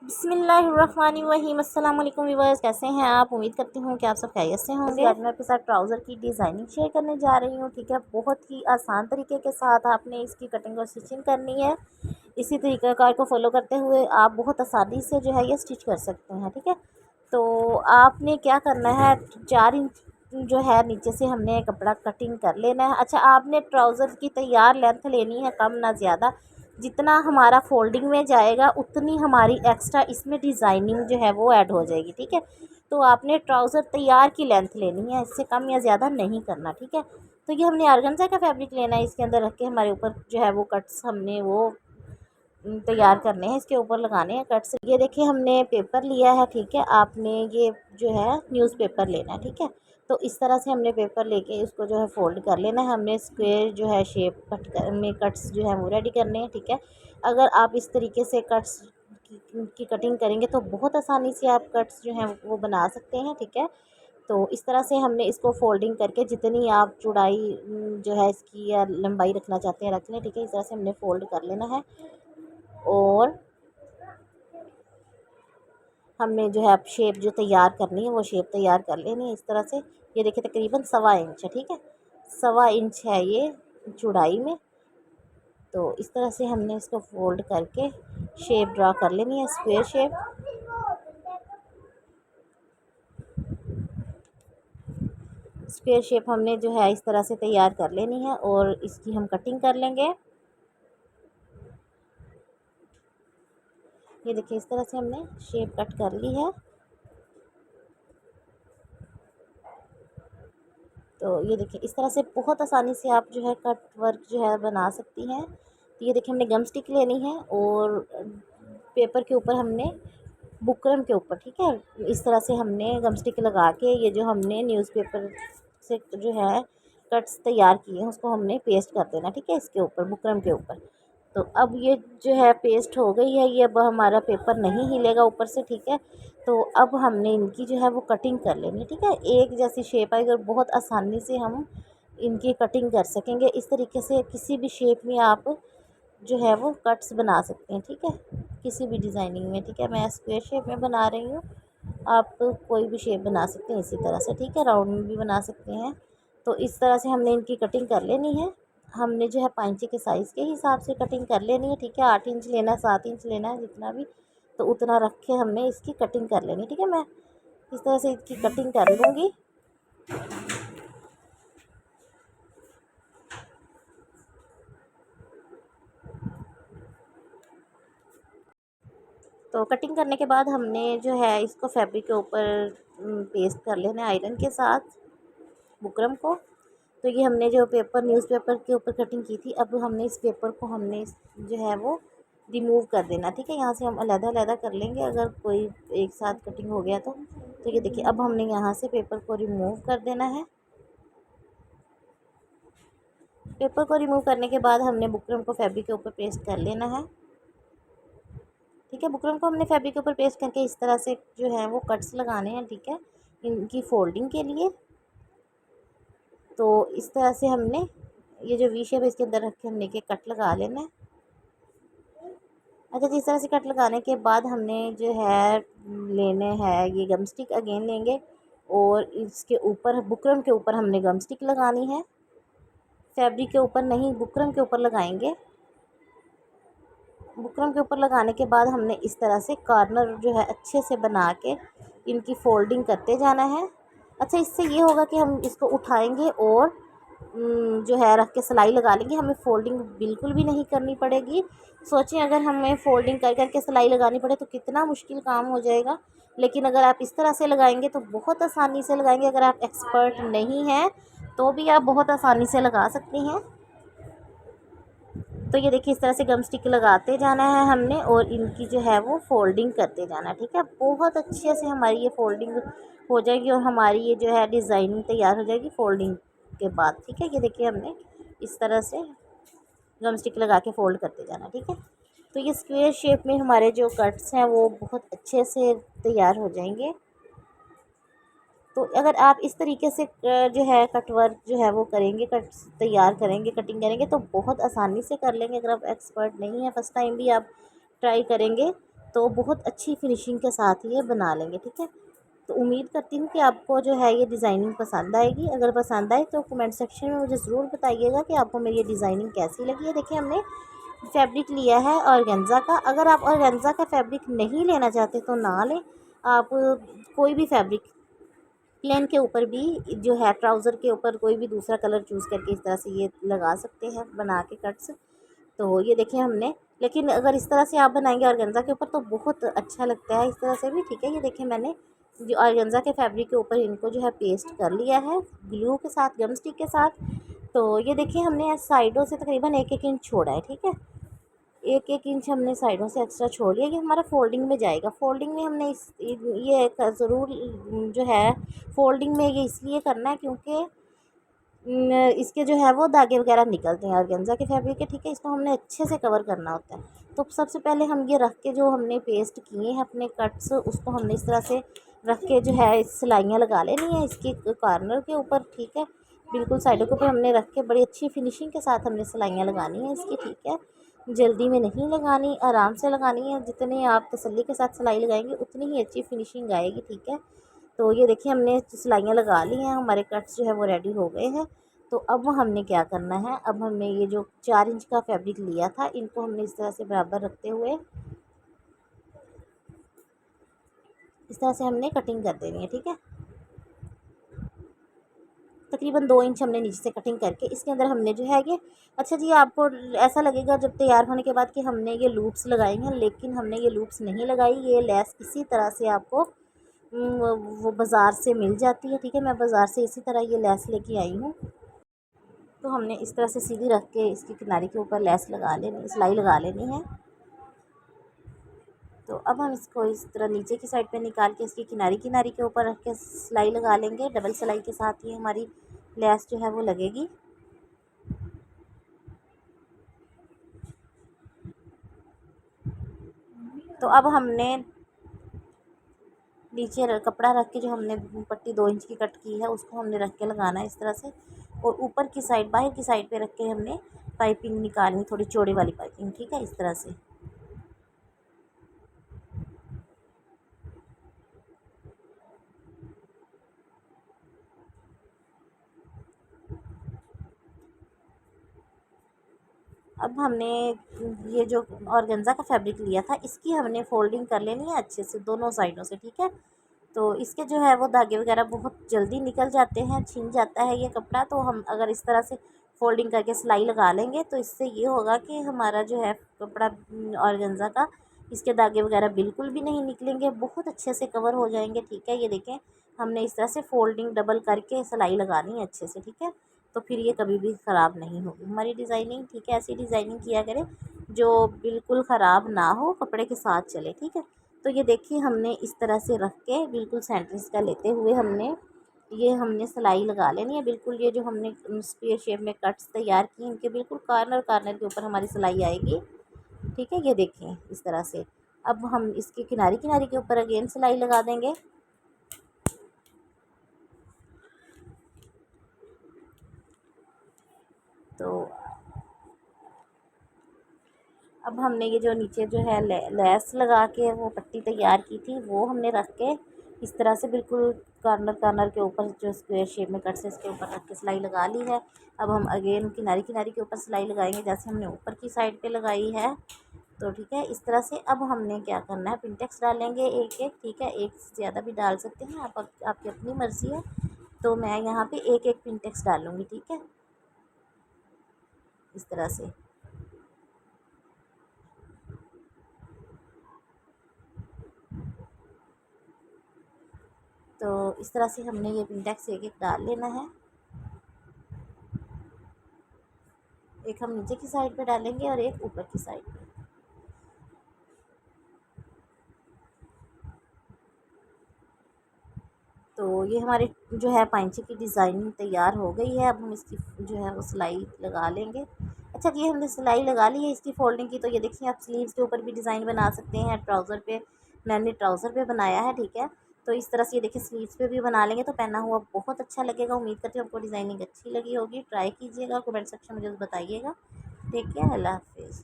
बिस्मिल्लाहिर्रहमानिर्रहीम। अस्सलाम वालेकुम व्यूअर्स, कैसे हैं आप? उम्मीद करती हूँ कि आप सब खैरियत से होंगे। आज मैं आपके साथ ट्राउज़र की डिज़ाइनिंग शेयर करने जा रही हूँ। ठीक है, बहुत ही आसान तरीके के साथ आपने इसकी कटिंग और स्टिचिंग करनी है। इसी तरीक़ाकार को फॉलो करते हुए आप बहुत आसानी से जो है ये स्टिच कर सकते हैं। ठीक है, तो आपने क्या करना है, 4 इंच जो है नीचे से हमने कपड़ा कटिंग कर लेना है। अच्छा, आपने ट्राउज़र की तैयार लेंथ लेनी है, कम ना ज़्यादा। जितना हमारा फोल्डिंग में जाएगा उतनी हमारी एक्स्ट्रा इसमें डिज़ाइनिंग जो है वो ऐड हो जाएगी। ठीक है, तो आपने ट्राउज़र तैयार की लेंथ लेनी है, इससे कम या ज़्यादा नहीं करना। ठीक है, तो ये हमने ऑर्गेन्जा का फैब्रिक लेना है, इसके अंदर रख के हमारे ऊपर जो है वो कट्स हमने वो तैयार करने हैं, इसके ऊपर लगाने हैं कट्स। ये देखिए हमने पेपर लिया है। ठीक है, आपने ये जो है न्यूज़पेपर लेना है। ठीक है, तो इस तरह से हमने पेपर लेके इसको जो है फ़ोल्ड कर लेना है। हमने स्क्वायर जो है शेप में कट्स जो है वो रेडी करने हैं। ठीक है, अगर आप इस तरीके से कट्स की कटिंग करेंगे तो बहुत आसानी से आप कट्स जो हैं वो बना सकते हैं। ठीक है, तो इस तरह से हमने इसको फ़ोल्डिंग करके जितनी आप चौड़ाई जो है इसकी या लंबाई रखना चाहते हैं रख लें। ठीक है, इस तरह से हमने फ़ोल्ड कर लेना है और हमने जो है अब शेप जो तैयार करनी है वो शेप तैयार कर लेनी है इस तरह से। ये देखिए तकरीबन 1.25 इंच है। ठीक है, 1.25 इंच है ये चौड़ाई में। तो इस तरह से हमने इसको फोल्ड करके शेप ड्रा कर लेनी है, स्क्वायर शेप। स्क्वायर शेप हमने जो है इस तरह से तैयार कर लेनी है और इसकी हम कटिंग कर लेंगे। ये देखिए इस तरह से हमने शेप कट कर ली है। तो ये देखिए इस तरह से बहुत आसानी से आप जो है कट वर्क जो है बना सकती हैं। तो ये देखिए हमने गम स्टिक लेनी है और पेपर के ऊपर हमने बुकरम के ऊपर, ठीक है, इस तरह से हमने गम स्टिक लगा के ये जो हमने न्यूज़पेपर से जो है कट्स तैयार किए हैं उसको हमने पेस्ट कर देना। ठीक है, इसके ऊपर बुकरम के ऊपर। तो अब ये जो है पेस्ट हो गई है, ये अब हमारा पेपर नहीं हिलेगा ऊपर से। ठीक है, तो अब हमने इनकी जो है वो कटिंग कर लेनी है। ठीक है, एक जैसी शेप आएगी और बहुत आसानी से हम इनकी कटिंग कर सकेंगे। इस तरीके से किसी भी शेप में आप जो है वो कट्स बना सकते हैं। ठीक है, किसी भी डिज़ाइनिंग में। ठीक है, मैं स्क्वायर शेप में बना रही हूँ, आप कोई भी शेप बना सकते हैं इसी तरह से। ठीक है, राउंड में भी बना सकते हैं। तो इस तरह से हमने इनकी कटिंग कर लेनी है। हमने जो है पाइंचे के साइज़ के हिसाब से कटिंग कर लेनी है। ठीक है, 8 इंच लेना है, 7 इंच लेना है, जितना भी, तो उतना रख के हमने इसकी कटिंग कर लेनी। ठीक है, मैं इस तरह से इसकी कटिंग कर लूँगी। तो कटिंग करने के बाद हमने जो है इसको फैब्रिक के ऊपर पेस्ट कर लेना है आयरन के साथ, बुकरम को। तो ये हमने जो पेपर न्यूज़पेपर के ऊपर कटिंग की थी, अब हमने इस पेपर को हमने जो है वो रिमूव कर देना। ठीक है, यहाँ से हम अलग-अलग कर लेंगे अगर कोई एक साथ कटिंग हो गया तो ये देखिए अब हमने यहाँ से पेपर को रिमूव कर देना है। पेपर को रिमूव करने के बाद हमने बुकरम को फैब्रिक के ऊपर पेस्ट कर लेना है। ठीक है, बुकरम को हमने फैब्रिक के ऊपर पेस्ट करके इस तरह से जो है वो कट्स लगाने हैं। ठीक है, इनकी फोल्डिंग के लिए। तो इस तरह से हमने ये जो वी शेप है इसके अंदर रख के हमने के कट लगा लेना है। अच्छा, जिस तरह से कट लगाने के बाद हमने जो है लेने हैं ये गम स्टिक अगेन लेंगे और इसके ऊपर बुकरम के ऊपर हमने गम स्टिक लगानी है, फैब्रिक के ऊपर नहीं, बुकरम के ऊपर लगाएंगे। बुकरम के ऊपर लगाने के बाद हमने इस तरह से कॉर्नर जो है अच्छे से बना के इनकी फोल्डिंग करते जाना है। अच्छा, इससे ये होगा कि हम इसको उठाएंगे और जो है रख के सिलाई लगा लेंगे, हमें फ़ोल्डिंग बिल्कुल भी नहीं करनी पड़ेगी। सोचें अगर हमें फ़ोल्डिंग कर कर के सिलाई लगानी पड़े तो कितना मुश्किल काम हो जाएगा, लेकिन अगर आप इस तरह से लगाएंगे तो बहुत आसानी से लगाएंगे। अगर आप एक्सपर्ट नहीं हैं तो भी आप बहुत आसानी से लगा सकती हैं। तो ये देखिए इस तरह से गम स्टिक लगाते जाना है हमने और इनकी जो है वो फोल्डिंग करते जाना। ठीक है, बहुत अच्छे से हमारी ये फोल्डिंग हो जाएगी और हमारी ये जो है डिज़ाइनिंग तैयार हो जाएगी फोल्डिंग के बाद। ठीक है, ये देखिए हमने इस तरह से गम स्टिक लगा के फ़ोल्ड करते जाना। ठीक है, तो ये स्क्वेयर शेप में हमारे जो कट्स हैं वो बहुत अच्छे से तैयार हो जाएंगे। तो अगर आप इस तरीके से जो है कट वर्क जो है वो करेंगे, कट तैयार करेंगे, कटिंग करेंगे तो बहुत आसानी से कर लेंगे। अगर आप एक्सपर्ट नहीं हैं, फर्स्ट टाइम भी आप ट्राई करेंगे तो बहुत अच्छी फिनिशिंग के साथ ये बना लेंगे, ठीक है। तो उम्मीद करती हूँ कि आपको जो है ये डिज़ाइनिंग पसंद आएगी। अगर पसंद आए तो कमेंट सेक्शन में मुझे ज़रूर बताइएगा कि आपको मेरी ये डिज़ाइनिंग कैसी लगी है। देखिए हमने फैब्रिक लिया है ऑर्गेन्जा का। अगर आप ऑर्गेन्जा का फैब्रिक नहीं लेना चाहते तो ना लें, आप कोई भी फैब्रिक प्लेन के ऊपर भी जो है ट्राउज़र के ऊपर कोई भी दूसरा कलर चूज़ करके इस तरह से ये लगा सकते हैं बना के कट्स। तो ये देखिए हमने, लेकिन अगर इस तरह से आप बनाएंगे ऑर्गेन्जा के ऊपर तो बहुत अच्छा लगता है इस तरह से भी, ठीक है। ये देखिए मैंने जो ऑर्गेन्जा के फैब्रिक के ऊपर इनको जो है पेस्ट कर लिया है ग्लू के साथ, गम स्टिक के साथ। तो ये देखिए हमने साइडों से तकरीबन 1-1 इंच छोड़ा है, ठीक है। 1-1 इंच हमने साइडों से एक्स्ट्रा छोड़ लिया। ये हमारा फोल्डिंग में जाएगा। फोल्डिंग में हमने ये ज़रूर जो है फोल्डिंग में ये इसलिए करना है क्योंकि इसके जो है वो धागे वगैरह निकलते हैं ऑर्गेन्जा के फैब्रिक के, ठीक है। इसको हमने अच्छे से कवर करना होता है। तो सबसे पहले हम ये रख के जो हमने पेस्ट किए हैं अपने कट्स, उसको हमने इस तरह से रख के जो है सिलाइयाँ लगा लेनी है इसके कॉर्नर के ऊपर, ठीक है। बिल्कुल साइडों के ऊपर हमने रख के बड़ी अच्छी फिनिशिंग के साथ हमने सिलाइयाँ लगानी है इसकी, ठीक है। जल्दी में नहीं लगानी, आराम से लगानी है। जितनी आप तसल्ली के साथ सिलाई लगाएंगे उतनी ही अच्छी फिनिशिंग आएगी, ठीक है। तो ये देखिए हमने सिलाइयाँ लगा ली हैं, हमारे कट्स जो है वो रेडी हो गए हैं। तो अब हमने क्या करना है, अब हमने ये जो 4 इंच का फैब्रिक लिया था इनको हमने इस तरह से बराबर रखते हुए इस तरह से हमने कटिंग कर देनी है, ठीक है। तकरीबन 2 इंच हमने नीचे से कटिंग करके इसके अंदर हमने जो है ये, अच्छा जी आपको ऐसा लगेगा जब तैयार होने के बाद कि हमने ये लूप्स लगाई हैं, लेकिन हमने ये लूप्स नहीं लगाई। ये लेस इसी तरह से आपको वो बाज़ार से मिल जाती है, ठीक है। मैं बाज़ार से इसी तरह ये लेस लेके आई हूँ। तो हमने इस तरह से सीधी रख के इसकी किनारे के ऊपर लेस लगा लेनी, सिलाई लगा लेनी है। तो अब हम इसको इस तरह नीचे की साइड पे निकाल के इसकी किनारी किनारी के ऊपर रख के सिलाई लगा लेंगे। डबल सिलाई के साथ ही हमारी लेस जो है वो लगेगी। तो अब हमने नीचे कपड़ा रख के जो हमने पट्टी 2 इंच की कट की है उसको हमने रख के लगाना है इस तरह से, और ऊपर की साइड बाहर की साइड पे रख के हमने पाइपिंग निकालनी, थोड़ी चौड़ी वाली पाइपिंग, ठीक है, इस तरह से। अब हमने ये जो ऑर्गेन्जा का फैब्रिक लिया था इसकी हमने फोल्डिंग कर लेनी है अच्छे से दोनों साइडों से, ठीक है। तो इसके जो है वो धागे वगैरह बहुत जल्दी निकल जाते हैं, छिन जाता है ये कपड़ा। तो हम अगर इस तरह से फोल्डिंग करके सिलाई लगा लेंगे तो इससे ये होगा कि हमारा जो है कपड़ा ऑर्गेन्जा का, इसके धागे वगैरह बिल्कुल भी नहीं निकलेंगे, बहुत अच्छे से कवर हो जाएंगे, ठीक है। ये देखें हमने इस तरह से फोल्डिंग डबल करके सिलाई लगानी है अच्छे से, ठीक है। तो फिर ये कभी भी ख़राब नहीं होगी हमारी डिज़ाइनिंग, ठीक है। ऐसी डिज़ाइनिंग किया करें जो बिल्कुल ख़राब ना हो, कपड़े के साथ चले, ठीक है। तो ये देखिए हमने इस तरह से रख के बिल्कुल सेंटर का लेते हुए हमने सिलाई लगा लेनी है। बिल्कुल ये जो हमने स्क्वायर शेप में कट्स तैयार किए इनके बिल्कुल कॉर्नर कॉर्नर के ऊपर हमारी सिलाई आएगी, ठीक है। ये देखें इस तरह से। अब हम इसके किनारी किनारी के ऊपर अगेन सिलाई लगा देंगे। तो अब हमने ये जो नीचे जो है लेस लगा के वो पट्टी तैयार की थी वो हमने रख के इस तरह से बिल्कुल कॉर्नर कॉर्नर के ऊपर जो स्क्वायर शेप में कट से इसके ऊपर रख के सिलाई लगा ली है। अब हम अगेन किनारी किनारी के ऊपर सिलाई लगाएंगे जैसे हमने ऊपर की साइड पे लगाई है। तो ठीक है इस तरह से। अब हमने क्या करना है, पिंटेक्स डालेंगे एक एक, ठीक है। एक से ज़्यादा भी डाल सकते हैं आप, आपकी अपनी मर्ज़ी है। तो मैं यहाँ पे एक एक पिंटेक्स डालूँगी, ठीक है, इस तरह से। तो इस तरह से हमने ये पिंटेक्स एक एक डाल लेना है। एक हम नीचे की साइड पे डालेंगे और एक ऊपर की साइड पे। तो ये हमारी जो है पाइंचे की डिज़ाइनिंग तैयार हो गई है। अब हम इसकी जो है वो सिलाई लगा लेंगे। अच्छा ये हमने सिलाई लगा ली है इसकी फोल्डिंग की। तो ये देखिए आप स्लीव्स के ऊपर भी डिज़ाइन बना सकते हैं, ट्राउज़र पे, मैंने ट्राउज़र पे बनाया है, ठीक है। तो इस तरह से ये देखिए स्लीव्स पे भी बना लेंगे तो पहना हुआ बहुत अच्छा लगेगा। उम्मीद करती हूँ आपको डिज़ाइनिंग अच्छी लगी होगी। ट्राई कीजिएगा, कमेंट सेक्शन में मुझे बताइएगा। ठीक है, अल्लाह हाफिज़।